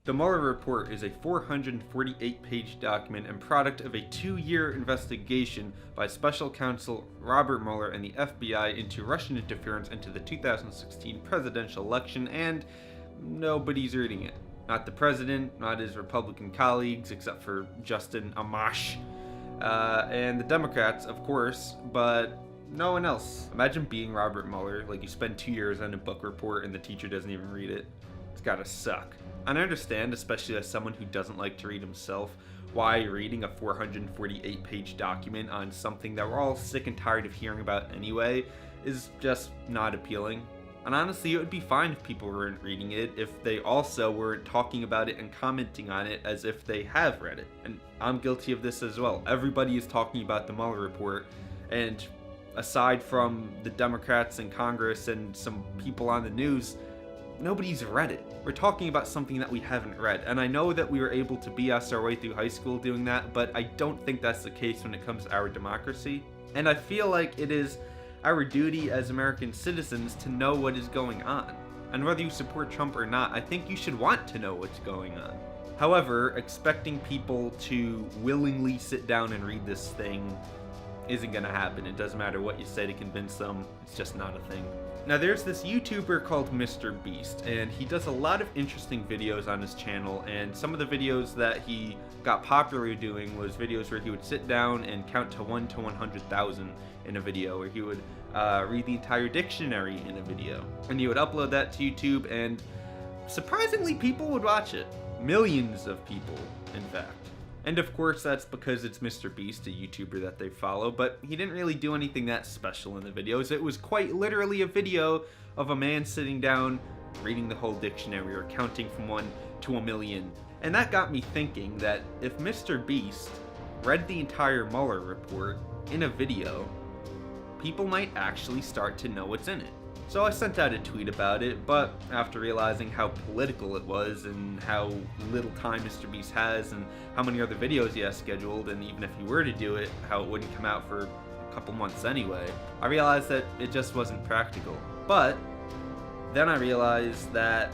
The Mueller report is a 448-page document and product of a 2-year investigation by special counsel Robert Mueller and the FBI into Russian interference into the 2016 presidential election, and nobody's reading it. Not the president, not his Republican colleagues, except for Justin Amash, and the Democrats, of course, but no one else. Imagine being Robert Mueller, like you spend 2 years on a book report and the teacher doesn't even read it. It's gotta suck. And I understand, especially as someone who doesn't like to read himself, why reading a 448-page document on something that we're all sick and tired of hearing about anyway is just not appealing. And honestly, it would be fine if people weren't reading it if they also weren't talking about it and commenting on it as if they have read it. And I'm guilty of this as well. Everybody is talking about the Mueller report, and aside from the Democrats in Congress and some people on the news, nobody's read it. We're talking about something that we haven't read, and I know that we were able to BS our way through high school doing that, but I don't think that's the case when it comes to our democracy. And I feel like it is our duty as American citizens to know what is going on. And whether you support Trump or not, I think you should want to know what's going on. However, expecting people to willingly sit down and read this thing isn't gonna happen. It doesn't matter what you say to convince them, it's just not a thing. Now there's this YouTuber called Mr. Beast, and he does a lot of interesting videos on his channel, and some of the videos that he got popular doing was videos where he would sit down and count to 1 to 100,000 in a video, or he would read the entire dictionary in a video. And he would upload that to YouTube, and surprisingly people would watch it. Millions of people, in fact. And of course that's because it's Mr. Beast, a YouTuber that they follow, but he didn't really do anything that special in the videos. It was quite literally a video of a man sitting down, reading the whole dictionary or counting from 1 to 1,000,000. And that got me thinking that if Mr. Beast read the entire Mueller report in a video, people might actually start to know what's in it. So I sent out a tweet about it, but after realizing how political it was and how little time Mr. Beast has and how many other videos he has scheduled, and even if he were to do it, how it wouldn't come out for a couple months anyway, I realized that it just wasn't practical. But then I realized that,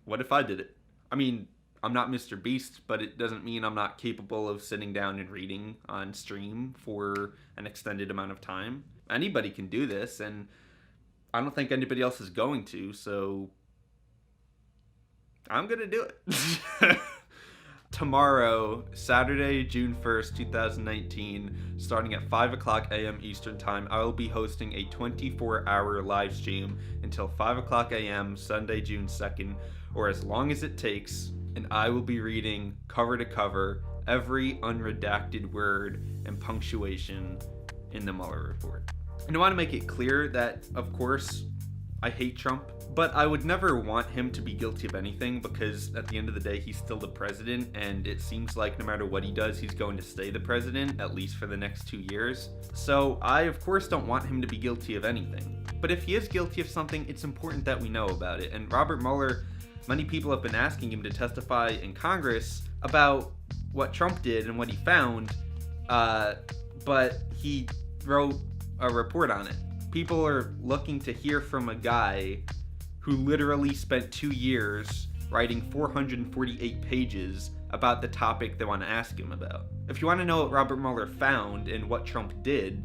what if I did it? I mean, I'm not Mr. Beast, but it doesn't mean I'm not capable of sitting down and reading on stream for an extended amount of time. Anybody can do this, and I don't think anybody else is going to, so I'm gonna do it. Tomorrow, Saturday, June 1st, 2019, starting at 5 o'clock a.m. Eastern Time, I will be hosting a 24-hour live stream until 5 o'clock a.m. Sunday, June 2nd, or as long as it takes, and I will be reading cover to cover every unredacted word and punctuation in the Mueller report. And I want to make it clear that, of course, I hate Trump, but I would never want him to be guilty of anything, because at the end of the day, he's still the president, and it seems like no matter what he does, he's going to stay the president, at least for the next 2 years. So I, of course, don't want him to be guilty of anything. But if he is guilty of something, it's important that we know about it. And Robert Mueller, many people have been asking him to testify in Congress about what Trump did and what he found, but he wrote a report on it. People are looking to hear from a guy who literally spent 2 years writing 448 pages about the topic they want to ask him about. If you want to know what Robert Mueller found and what Trump did,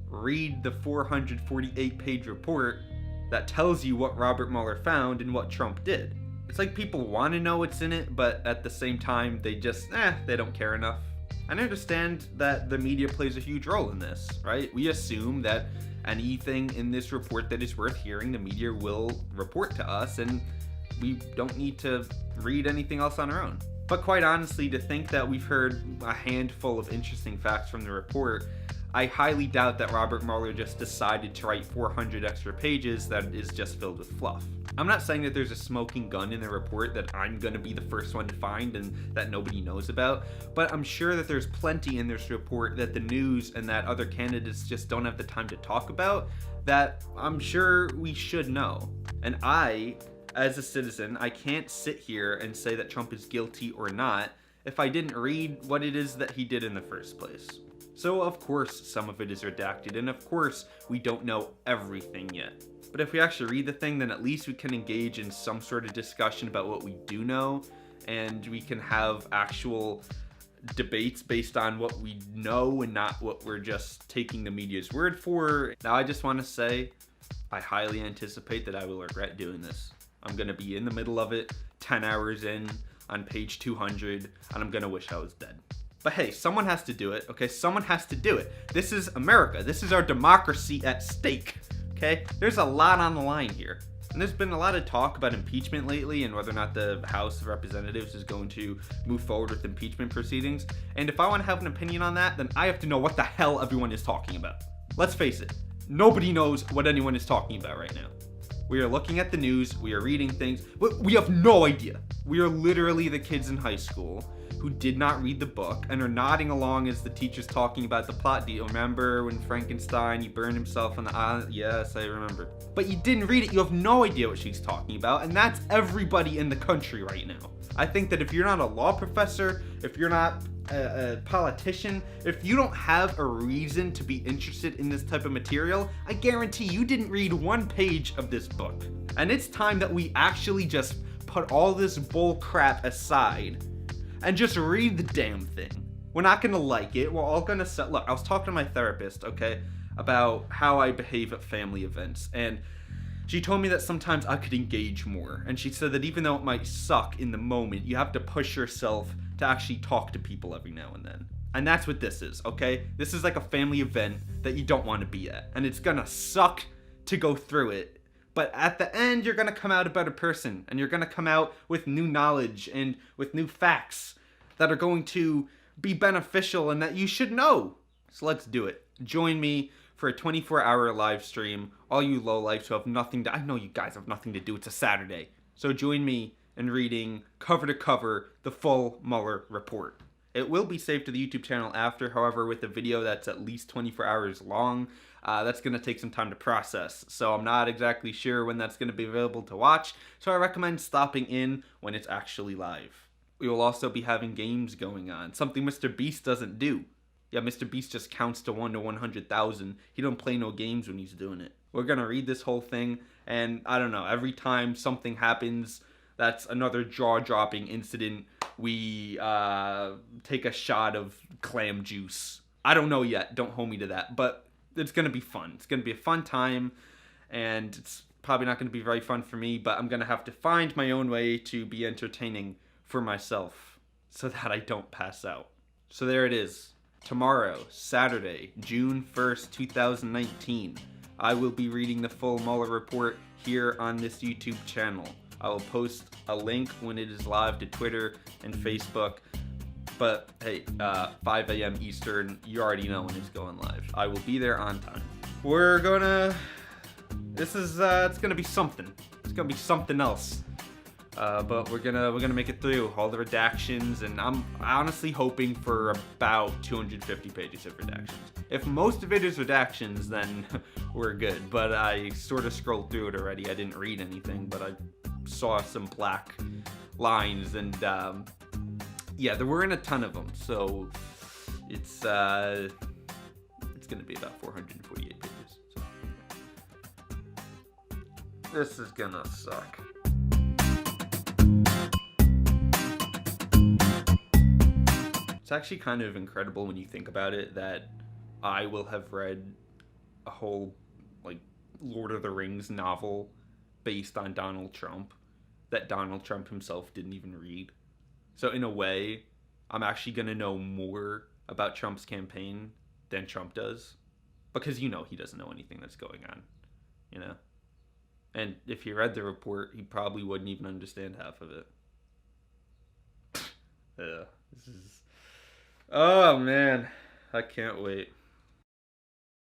read the 448-page report that tells you what Robert Mueller found and what Trump did. It's like people want to know what's in it, but at the same time, they just, they don't care enough. And I understand that the media plays a huge role in this, right? We assume that anything in this report that is worth hearing, the media will report to us, and we don't need to read anything else on our own. But quite honestly, to think that we've heard a handful of interesting facts from the report, I highly doubt that Robert Mueller just decided to write 400 extra pages that is just filled with fluff. I'm not saying that there's a smoking gun in the report that I'm gonna be the first one to find and that nobody knows about, but I'm sure that there's plenty in this report that the news and that other candidates just don't have the time to talk about that I'm sure we should know. And I, as a citizen, I can't sit here and say that Trump is guilty or not if I didn't read what it is that he did in the first place. So of course some of it is redacted, and of course we don't know everything yet. But if we actually read the thing, then at least we can engage in some sort of discussion about what we do know, and we can have actual debates based on what we know and not what we're just taking the media's word for. Now, I just want to say, I highly anticipate that I will regret doing this. I'm going to be in the middle of it, 10 hours in, on page 200, and I'm going to wish I was dead. But hey, someone has to do it, okay? Someone has to do it. This is America. This is our democracy at stake, okay? There's a lot on the line here. And there's been a lot of talk about impeachment lately and whether or not the House of Representatives is going to move forward with impeachment proceedings. And if I want to have an opinion on that, then I have to know what the hell everyone is talking about. Let's face it, nobody knows what anyone is talking about right now. We are looking at the news, we are reading things, but we have no idea. We are literally the kids in high school who did not read the book and are nodding along as the teacher's talking about the plot. Do you remember when Frankenstein, he burned himself on the island? Yes, I remember. But you didn't read it, you have no idea what she's talking about, and that's everybody in the country right now. I think that if you're not a law professor, if you're not a politician, if you don't have a reason to be interested in this type of material, I guarantee you didn't read one page of this book. And it's time that we actually just put all this bull crap aside and just read the damn thing. We're not gonna like it. We're all gonna look, I was talking to my therapist, okay, about how I behave at family events, and she told me that sometimes I could engage more. And she said that even though it might suck in the moment, you have to push yourself to actually talk to people every now and then. And that's what this is, okay? This is like a family event that you don't want to be at. And it's gonna suck to go through it. But at the end, you're gonna come out a better person, and you're gonna come out with new knowledge and with new facts that are going to be beneficial and that you should know. So let's do it. Join me for a 24-hour live stream. All you lowlifes who have nothing to, I know you guys have nothing to do, it's a Saturday. So join me in reading cover to cover the full Mueller report. It will be saved to the YouTube channel after, however, with a video that's at least 24 hours long, that's going to take some time to process. So I'm not exactly sure when that's going to be available to watch, so I recommend stopping in when it's actually live. We will also be having games going on, something Mr. Beast doesn't do. Yeah, Mr. Beast just counts to 1 to 100,000. He don't play no games when he's doing it. We're going to read this whole thing, and I don't know, every time something happens that's another jaw-dropping incident, we take a shot of clam juice. I don't know yet, don't hold me to that, but it's going to be fun. It's going to be a fun time, and it's probably not going to be very fun for me, but I'm going to have to find my own way to be entertaining for myself so that I don't pass out. So there it is. Tomorrow, Saturday, June 1st, 2019, I will be reading the full Mueller report here on this YouTube channel. I will post a link when it is live to Twitter and Facebook. But hey, 5 a.m. Eastern, you already know when it's going live. I will be there on time. It's gonna be something. It's gonna be something else. But we're gonna make it through all the redactions, and I'm honestly hoping for about 250 pages of redactions. If most of it is redactions, then we're good. But I sort of scrolled through it already. I didn't read anything, but I saw some black lines, and yeah, there weren't a ton of them. So it's gonna be about 448 pages. So this is gonna suck. It's actually kind of incredible when you think about it that I will have read a whole, like, Lord of the Rings novel based on Donald Trump that Donald Trump himself didn't even read. So in a way, I'm actually going to know more about Trump's campaign than Trump does, because he doesn't know anything that's going on, And if he read the report, he probably wouldn't even understand half of it. This is... Oh, man. I can't wait.